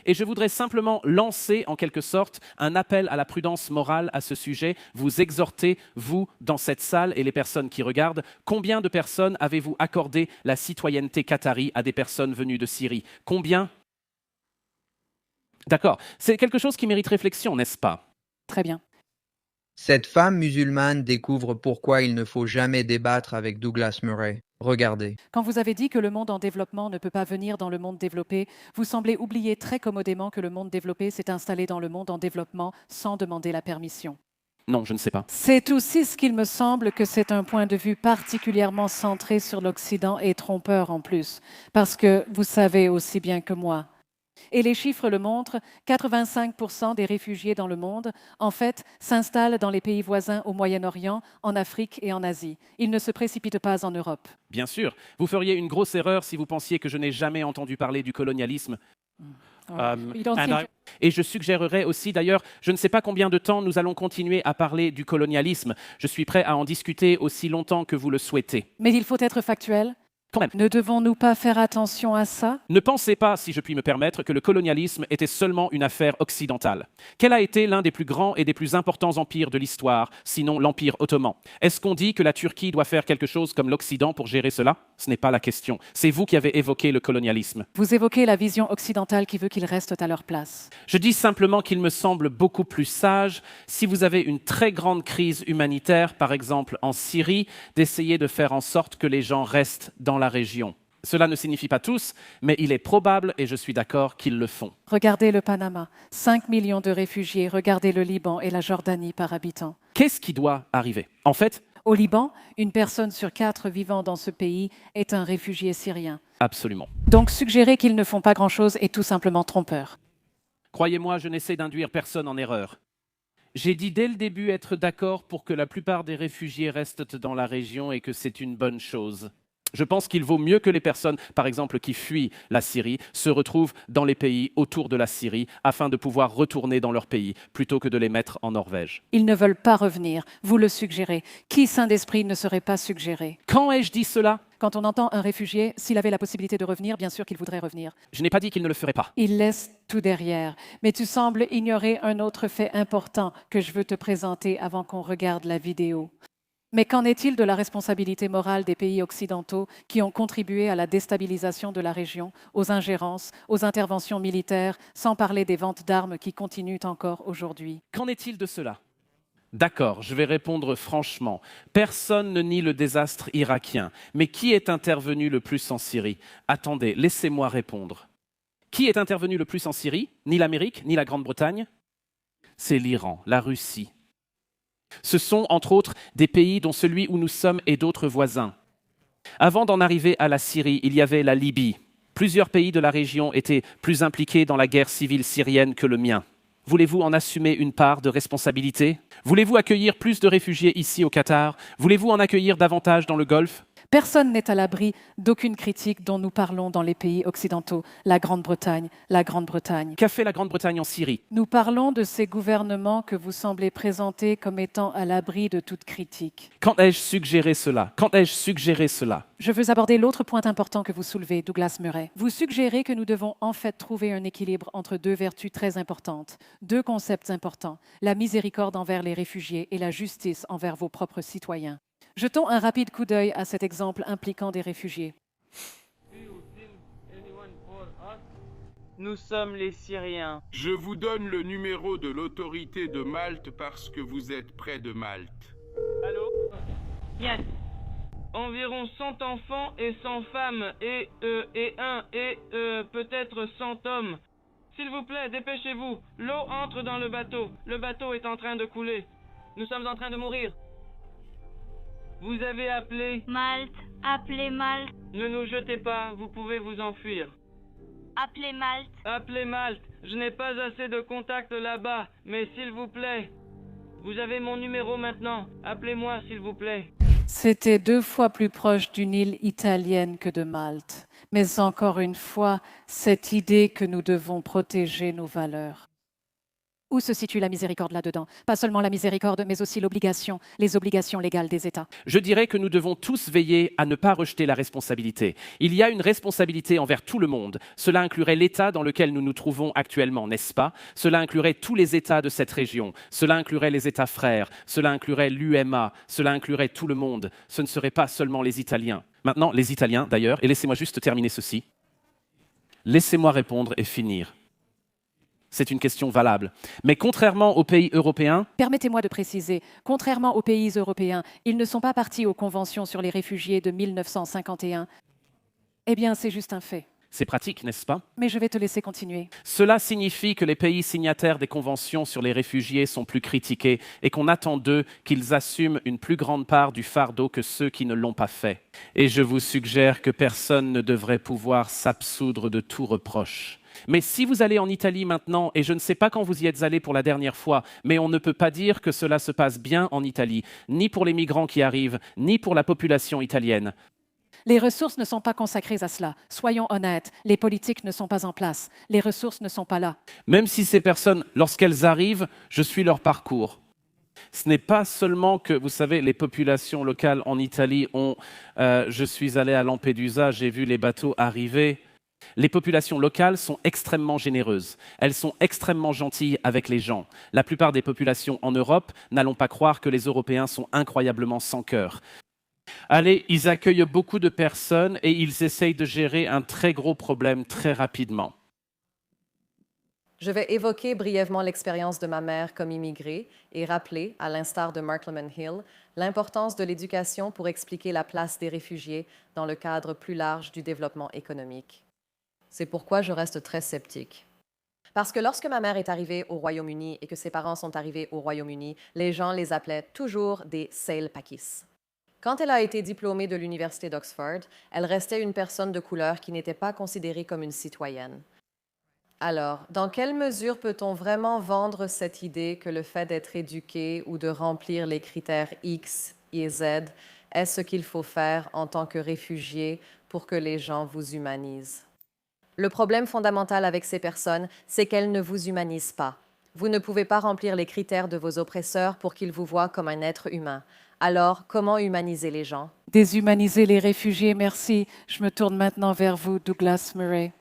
Et je voudrais simplement lancer, en quelque sorte, un appel à la prudence morale à ce sujet, vous exhorter, vous, dans cette salle et les personnes qui regardent, combien de personnes avez-vous accordé la citoyenneté qatari à des personnes venues de Syrie? Combien? D'accord, c'est quelque chose qui mérite réflexion, n'est-ce pas? Très bien. Cette femme musulmane découvre pourquoi il ne faut jamais débattre avec Douglas Murray. Regardez. Quand vous avez dit que le monde en développement ne peut pas venir dans le monde développé, vous semblez oublier très commodément que le monde développé s'est installé dans le monde en développement sans demander la permission. Non, je ne sais pas. C'est aussi ce qu'il me semble que c'est un point de vue particulièrement centré sur l'Occident et trompeur en plus, parce que vous savez aussi bien que moi. Et les chiffres le montrent, 85% des réfugiés dans le monde, en fait, s'installent dans les pays voisins au Moyen-Orient, en Afrique et en Asie. Ils ne se précipitent pas en Europe. Bien sûr, vous feriez une grosse erreur si vous pensiez que je n'ai jamais entendu parler du colonialisme. Et je suggérerais aussi, d'ailleurs, je ne sais pas combien de temps nous allons continuer à parler du colonialisme. Je suis prêt à en discuter aussi longtemps que vous le souhaitez. Mais il faut être factuel. Quand même. Ne devons-nous pas faire attention à ça? Ne pensez pas, si je puis me permettre, que le colonialisme était seulement une affaire occidentale. Quel a été l'un des plus grands et des plus importants empires de l'histoire, sinon l'Empire ottoman? Est-ce qu'on dit que la Turquie doit faire quelque chose comme l'Occident pour gérer cela? Ce n'est pas la question. C'est vous qui avez évoqué le colonialisme. Vous évoquez la vision occidentale qui veut qu'ils restent à leur place. Je dis simplement qu'il me semble beaucoup plus sage, si vous avez une très grande crise humanitaire, par exemple en Syrie, d'essayer de faire en sorte que les gens restent dans la région. Cela ne signifie pas tous, mais il est probable, et je suis d'accord, qu'ils le font. Regardez le Panama, 5 millions de réfugiés. Regardez le Liban et la Jordanie par habitant. Qu'est-ce qui doit arriver? En fait, au Liban, une personne sur 4 vivant dans ce pays est un réfugié syrien. Absolument. Donc suggérer qu'ils ne font pas grand-chose est tout simplement trompeur. Croyez-moi, je n'essaie d'induire personne en erreur. J'ai dit dès le début être d'accord pour que la plupart des réfugiés restent dans la région et que c'est une bonne chose. Je pense qu'il vaut mieux que les personnes, par exemple, qui fuient la Syrie, se retrouvent dans les pays autour de la Syrie afin de pouvoir retourner dans leur pays, plutôt que de les mettre en Norvège. Ils ne veulent pas revenir, vous le suggérez. Qui saint d'esprit ne serait pas suggéré? Quand ai-je dit cela? Quand on entend un réfugié, s'il avait la possibilité de revenir, bien sûr qu'il voudrait revenir. Je n'ai pas dit qu'il ne le ferait pas. Il laisse tout derrière. Mais tu sembles ignorer un autre fait important que je veux te présenter avant qu'on regarde la vidéo. Mais qu'en est-il de la responsabilité morale des pays occidentaux qui ont contribué à la déstabilisation de la région, aux ingérences, aux interventions militaires, sans parler des ventes d'armes qui continuent encore aujourd'hui? Qu'en est-il de cela? D'accord, je vais répondre franchement. Personne ne nie le désastre irakien. Mais qui est intervenu le plus en Syrie? Attendez, laissez-moi répondre. Qui est intervenu le plus en Syrie? Ni l'Amérique, ni la Grande-Bretagne? C'est l'Iran, la Russie. Ce sont, entre autres, des pays dont celui où nous sommes et d'autres voisins. Avant d'en arriver à la Syrie, il y avait la Libye. Plusieurs pays de la région étaient plus impliqués dans la guerre civile syrienne que le mien. Voulez-vous en assumer une part de responsabilité? Voulez-vous accueillir plus de réfugiés ici au Qatar? Voulez-vous en accueillir davantage dans le Golfe? Personne n'est à l'abri d'aucune critique dont nous parlons dans les pays occidentaux. La Grande-Bretagne, la Grande-Bretagne. Qu'a fait la Grande-Bretagne en Syrie? Nous parlons de ces gouvernements que vous semblez présenter comme étant à l'abri de toute critique. Quand ai-je suggéré cela? Quand ai-je suggéré cela? Je veux aborder l'autre point important que vous soulevez, Douglas Murray. Vous suggérez que nous devons en fait trouver un équilibre entre deux vertus très importantes, deux concepts importants, la miséricorde envers les réfugiés et la justice envers vos propres citoyens. Jetons un rapide coup d'œil à cet exemple impliquant des réfugiés. Nous sommes les Syriens. Je vous donne le numéro de l'autorité de Malte parce que vous êtes près de Malte. Allô? Yes. Environ 100 enfants et 100 femmes et peut-être 100 hommes. S'il vous plaît, dépêchez-vous. L'eau entre dans le bateau. Le bateau est en train de couler. Nous sommes en train de mourir. Vous avez appelé Malte, appelez Malte. Ne nous jetez pas, vous pouvez vous enfuir. Appelez Malte. Appelez Malte. Je n'ai pas assez de contacts là-bas, mais s'il vous plaît. Vous avez mon numéro maintenant. Appelez-moi, s'il vous plaît. C'était 2 fois plus proche d'une île italienne que de Malte. Mais encore une fois, cette idée que nous devons protéger nos valeurs. Où se situe la miséricorde là-dedans? Pas seulement la miséricorde, mais aussi l'obligation, les obligations légales des États. Je dirais que nous devons tous veiller à ne pas rejeter la responsabilité. Il y a une responsabilité envers tout le monde. Cela inclurait l'État dans lequel nous nous trouvons actuellement, n'est-ce pas? Cela inclurait tous les États de cette région. Cela inclurait les États frères. Cela inclurait l'UMA. Cela inclurait tout le monde. Ce ne serait pas seulement les Italiens. Maintenant, les Italiens, d'ailleurs, et laissez-moi juste terminer ceci. Laissez-moi répondre et finir. C'est une question valable. Mais contrairement aux pays européens, Permettez-moi de préciser, contrairement aux pays européens, ils ne sont pas partis aux conventions sur les réfugiés de 1951. Eh bien, c'est juste un fait. c'est pratique, n'est-ce pas? Mais je vais te laisser continuer. Cela signifie que les pays signataires des conventions sur les réfugiés sont plus critiqués et qu'on attend d'eux qu'ils assument une plus grande part du fardeau que ceux qui ne l'ont pas fait. Et je vous suggère que personne ne devrait pouvoir s'absoudre de tout reproche. Mais si vous allez en Italie maintenant, et je ne sais pas quand vous y êtes allé pour la dernière fois, mais on ne peut pas dire que cela se passe bien en Italie, ni pour les migrants qui arrivent, ni pour la population italienne. Les ressources ne sont pas consacrées à cela. Soyons honnêtes, les politiques ne sont pas en place. Les ressources ne sont pas là. Même si ces personnes, lorsqu'elles arrivent, je suis leur parcours. Ce n'est pas seulement que, vous savez, les populations locales en Italie ont... je suis allé à Lampedusa, j'ai vu les bateaux arriver. Les populations locales sont extrêmement généreuses. Elles sont extrêmement gentilles avec les gens. La plupart des populations en Europe, n'allons pas croire que les Européens sont incroyablement sans cœur. Allez, ils accueillent beaucoup de personnes et ils essayent de gérer un très gros problème très rapidement. Je vais évoquer brièvement l'expérience de ma mère comme immigrée et rappeler, à l'instar de Mark Lemon Hill, l'importance de l'éducation pour expliquer la place des réfugiés dans le cadre plus large du développement économique. C'est pourquoi je reste très sceptique. Parce que lorsque ma mère est arrivée au Royaume-Uni et que ses parents sont arrivés au Royaume-Uni, les gens les appelaient toujours des Sale Pakis. Quand elle a été diplômée de l'Université d'Oxford, elle restait une personne de couleur qui n'était pas considérée comme une citoyenne. Alors, dans quelle mesure peut-on vraiment vendre cette idée que le fait d'être éduqué ou de remplir les critères X et Z est ce qu'il faut faire en tant que réfugié pour que les gens vous humanisent? Le problème fondamental avec ces personnes, c'est qu'elles ne vous humanisent pas. Vous ne pouvez pas remplir les critères de vos oppresseurs pour qu'ils vous voient comme un être humain. Alors, comment humaniser les gens? Déshumaniser les réfugiés, merci. Je me tourne maintenant vers vous, Douglas Murray.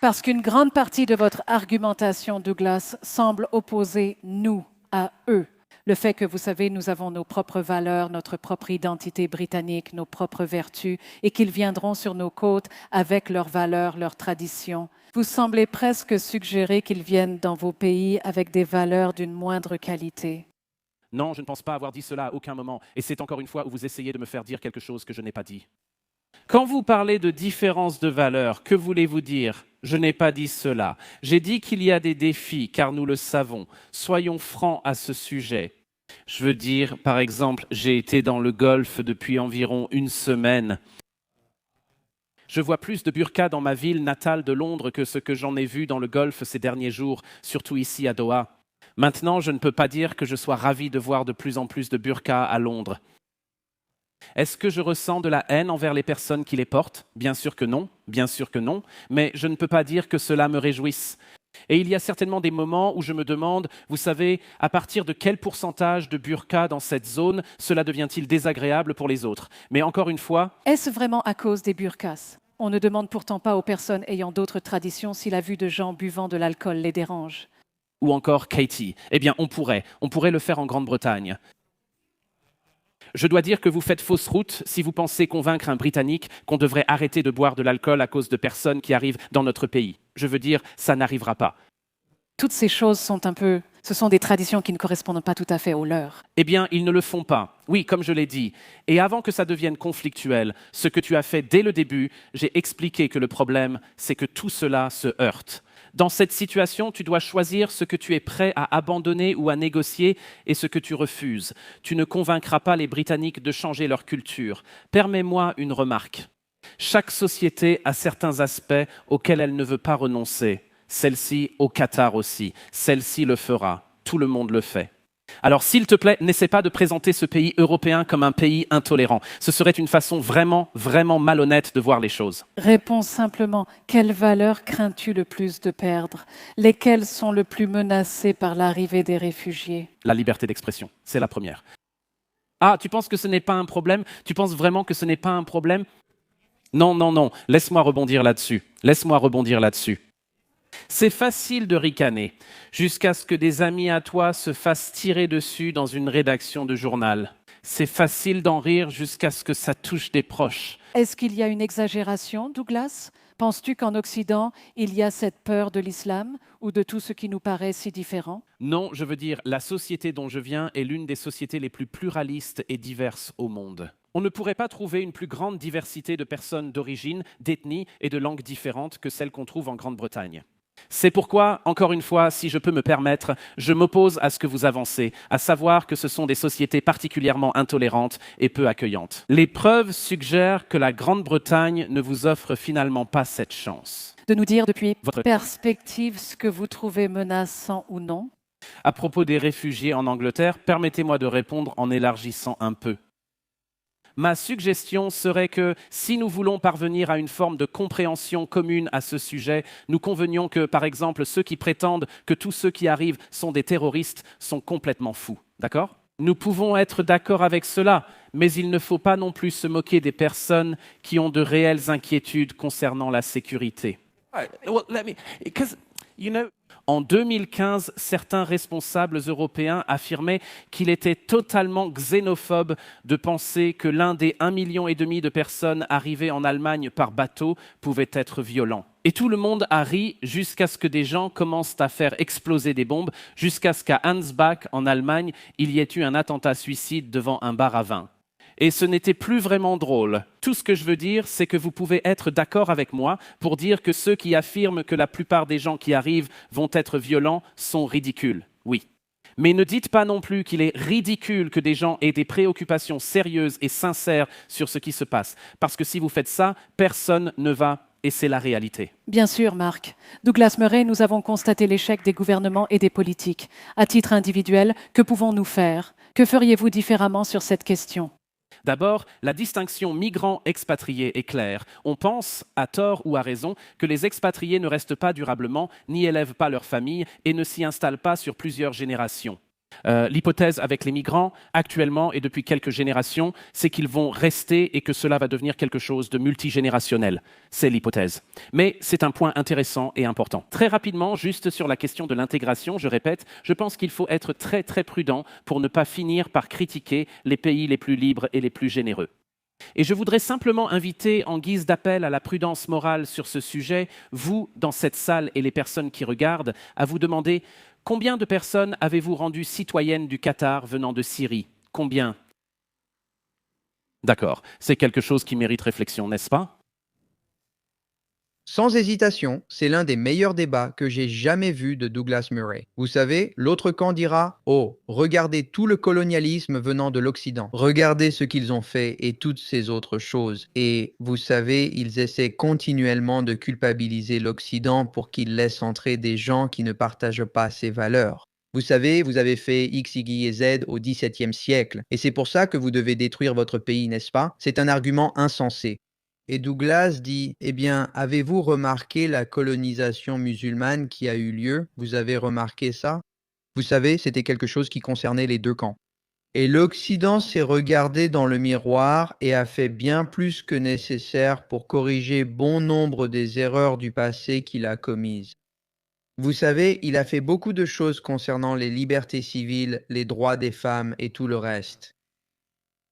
Parce qu'une grande partie de votre argumentation, Douglas, semble opposer nous à eux. Le fait que, vous savez, nous avons nos propres valeurs, notre propre identité britannique, nos propres vertus, et qu'ils viendront sur nos côtes avec leurs valeurs, leurs traditions. Vous semblez presque suggérer qu'ils viennent dans vos pays avec des valeurs d'une moindre qualité. Non, je ne pense pas avoir dit cela à aucun moment. Et c'est encore une fois où vous essayez de me faire dire quelque chose que je n'ai pas dit. Quand vous parlez de différence de valeurs, que voulez-vous dire? Je n'ai pas dit cela. J'ai dit qu'il y a des défis, car nous le savons. Soyons francs à ce sujet. Je veux dire, par exemple, j'ai été dans le Golfe depuis environ une semaine. Je vois plus de burqas dans ma ville natale de Londres que ce que j'en ai vu dans le Golfe ces derniers jours, surtout ici à Doha. Maintenant, je ne peux pas dire que je sois ravi de voir de plus en plus de burqas à Londres. Est-ce que je ressens de la haine envers les personnes qui les portent? Bien sûr que non, mais je ne peux pas dire que cela me réjouisse. Et il y a certainement des moments où je me demande, vous savez, à partir de quel pourcentage de burqas dans cette zone cela devient-il désagréable pour les autres? Mais encore une fois... Est-ce vraiment à cause des burqas? On ne demande pourtant pas aux personnes ayant d'autres traditions si la vue de gens buvant de l'alcool les dérange. Ou encore Katie. Eh bien, on pourrait le faire en Grande-Bretagne. Je dois dire que vous faites fausse route si vous pensez convaincre un Britannique qu'on devrait arrêter de boire de l'alcool à cause de personnes qui arrivent dans notre pays. Je veux dire, ça n'arrivera pas. Toutes ces choses ce sont des traditions qui ne correspondent pas tout à fait aux leurs. Eh bien, ils ne le font pas. Oui, comme je l'ai dit. Et avant que ça devienne conflictuel, ce que tu as fait dès le début, j'ai expliqué que le problème, c'est que tout cela se heurte. Dans cette situation, tu dois choisir ce que tu es prêt à abandonner ou à négocier et ce que tu refuses. Tu ne convaincras pas les Britanniques de changer leur culture. Permets-moi une remarque. Chaque société a certains aspects auxquels elle ne veut pas renoncer. Celle-ci au Qatar aussi. Celle-ci le fera. Tout le monde le fait. Alors s'il te plaît, n'essaie pas de présenter ce pays européen comme un pays intolérant. Ce serait une façon vraiment, vraiment malhonnête de voir les choses. Réponds simplement, quelles valeurs crains-tu le plus de perdre? Lesquelles sont le plus menacées par l'arrivée des réfugiés? La liberté d'expression, c'est la première. Ah, tu penses que ce n'est pas un problème? Tu penses vraiment que ce n'est pas un problème? Non, non, non, laisse-moi rebondir là-dessus. Laisse-moi rebondir là-dessus. C'est facile de ricaner, jusqu'à ce que des amis à toi se fassent tirer dessus dans une rédaction de journal. C'est facile d'en rire jusqu'à ce que ça touche des proches. Est-ce qu'il y a une exagération, Douglas? Penses-tu qu'en Occident, il y a cette peur de l'islam ou de tout ce qui nous paraît si différent? Non, je veux dire, la société dont je viens est l'une des sociétés les plus pluralistes et diverses au monde. On ne pourrait pas trouver une plus grande diversité de personnes d'origine, d'ethnie et de langues différentes que celle qu'on trouve en Grande-Bretagne. C'est pourquoi, encore une fois, si je peux me permettre, je m'oppose à ce que vous avancez, à savoir que ce sont des sociétés particulièrement intolérantes et peu accueillantes. Les preuves suggèrent que la Grande-Bretagne ne vous offre finalement pas cette chance. De nous dire depuis Votre perspective ce que vous trouvez menaçant ou non? À propos des réfugiés en Angleterre, permettez-moi de répondre en élargissant un peu. Ma suggestion serait que si nous voulons parvenir à une forme de compréhension commune à ce sujet, nous convenions que, par exemple, ceux qui prétendent que tous ceux qui arrivent sont des terroristes sont complètement fous. D'accord ? Nous pouvons être d'accord avec cela, mais il ne faut pas non plus se moquer des personnes qui ont de réelles inquiétudes concernant la sécurité. En 2015, certains responsables européens affirmaient qu'il était totalement xénophobe de penser que l'un des 1,5 million de personnes arrivées en Allemagne par bateau pouvait être violent. Et tout le monde a ri jusqu'à ce que des gens commencent à faire exploser des bombes, jusqu'à ce qu'à Ansbach, en Allemagne, il y ait eu un attentat suicide devant un bar à vin. Et ce n'était plus vraiment drôle. Tout ce que je veux dire, c'est que vous pouvez être d'accord avec moi pour dire que ceux qui affirment que la plupart des gens qui arrivent vont être violents sont ridicules. Oui. Mais ne dites pas non plus qu'il est ridicule que des gens aient des préoccupations sérieuses et sincères sur ce qui se passe. Parce que si vous faites ça, personne ne va, et c'est la réalité. Bien sûr, Marc. Douglas Murray, nous avons constaté l'échec des gouvernements et des politiques. À titre individuel, que pouvons-nous faire? Que feriez-vous différemment sur cette question? D'abord, la distinction migrants-expatriés est claire. On pense, à tort ou à raison, que les expatriés ne restent pas durablement, n'y élèvent pas leur famille et ne s'y installent pas sur plusieurs générations. L'hypothèse avec les migrants, actuellement et depuis quelques générations, c'est qu'ils vont rester et que cela va devenir quelque chose de multigénérationnel. C'est l'hypothèse. Mais c'est un point intéressant et important. Très rapidement, juste sur la question de l'intégration, je répète, je pense qu'il faut être très très prudent pour ne pas finir par critiquer les pays les plus libres et les plus généreux. Et je voudrais simplement inviter, en guise d'appel à la prudence morale sur ce sujet, vous, dans cette salle et les personnes qui regardent, à vous demander combien de personnes avez-vous rendues citoyennes du Qatar venant de Syrie? Combien? D'accord, c'est quelque chose qui mérite réflexion, n'est-ce pas? Sans hésitation, c'est l'un des meilleurs débats que j'ai jamais vus de Douglas Murray. Vous savez, l'autre camp dira « Oh, regardez tout le colonialisme venant de l'Occident. Regardez ce qu'ils ont fait et toutes ces autres choses. » Et vous savez, ils essaient continuellement de culpabiliser l'Occident pour qu'il laisse entrer des gens qui ne partagent pas ses valeurs. Vous savez, vous avez fait X, Y et Z au XVIIe siècle, et c'est pour ça que vous devez détruire votre pays, n'est-ce pas? C'est un argument insensé. Et Douglas dit, eh bien, avez-vous remarqué la colonisation musulmane qui a eu lieu? Vous avez remarqué ça? Vous savez, c'était quelque chose qui concernait les deux camps. Et l'Occident s'est regardé dans le miroir et a fait bien plus que nécessaire pour corriger bon nombre des erreurs du passé qu'il a commises. Vous savez, il a fait beaucoup de choses concernant les libertés civiles, les droits des femmes et tout le reste.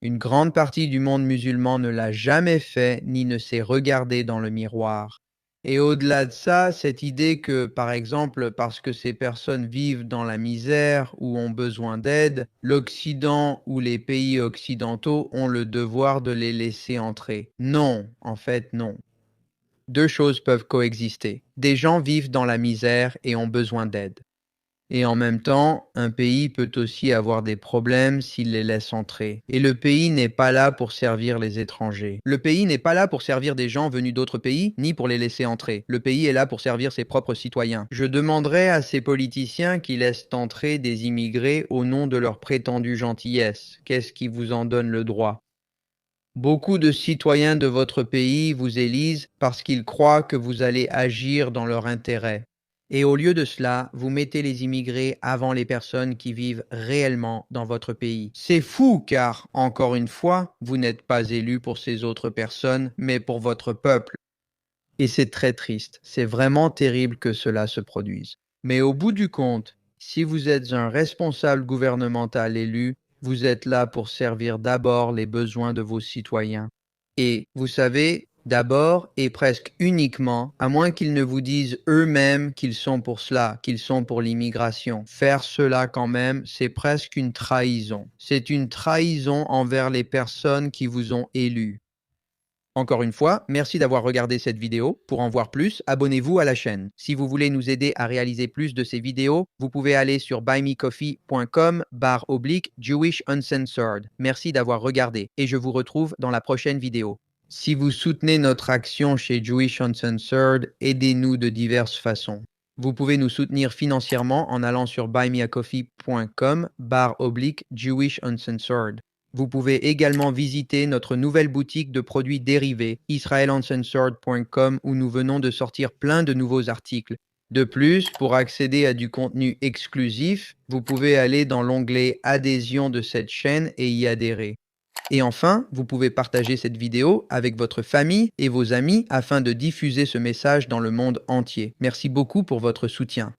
Une grande partie du monde musulman ne l'a jamais fait ni ne s'est regardé dans le miroir. Et au-delà de ça, cette idée que, par exemple, parce que ces personnes vivent dans la misère ou ont besoin d'aide, l'Occident ou les pays occidentaux ont le devoir de les laisser entrer. Non, en fait, non. Deux choses peuvent coexister. Des gens vivent dans la misère et ont besoin d'aide. Et en même temps, un pays peut aussi avoir des problèmes s'il les laisse entrer. Et le pays n'est pas là pour servir les étrangers. Le pays n'est pas là pour servir des gens venus d'autres pays, ni pour les laisser entrer. Le pays est là pour servir ses propres citoyens. Je demanderai à ces politiciens qui laissent entrer des immigrés au nom de leur prétendue gentillesse. Qu'est-ce qui vous en donne le droit? Beaucoup de citoyens de votre pays vous élisent parce qu'ils croient que vous allez agir dans leur intérêt. Et au lieu de cela, vous mettez les immigrés avant les personnes qui vivent réellement dans votre pays. C'est fou car, encore une fois, vous n'êtes pas élu pour ces autres personnes, mais pour votre peuple. Et c'est très triste. C'est vraiment terrible que cela se produise. Mais au bout du compte, si vous êtes un responsable gouvernemental élu, vous êtes là pour servir d'abord les besoins de vos citoyens. Et vous savez, d'abord et presque uniquement, à moins qu'ils ne vous disent eux-mêmes qu'ils sont pour cela, qu'ils sont pour l'immigration. Faire cela quand même, c'est presque une trahison. C'est une trahison envers les personnes qui vous ont élus. Encore une fois, merci d'avoir regardé cette vidéo. Pour en voir plus, abonnez-vous à la chaîne. Si vous voulez nous aider à réaliser plus de ces vidéos, vous pouvez aller sur buymecoffee.com/Jewish Uncensored. Merci d'avoir regardé et je vous retrouve dans la prochaine vidéo. Si vous soutenez notre action chez Jewish Uncensored, aidez-nous de diverses façons. Vous pouvez nous soutenir financièrement en allant sur buymeacoffee.com/Jewish Uncensored. Vous pouvez également visiter notre nouvelle boutique de produits dérivés, israeluncensored.com, où nous venons de sortir plein de nouveaux articles. De plus, pour accéder à du contenu exclusif, vous pouvez aller dans l'onglet Adhésion de cette chaîne et y adhérer. Et enfin, vous pouvez partager cette vidéo avec votre famille et vos amis afin de diffuser ce message dans le monde entier. Merci beaucoup pour votre soutien.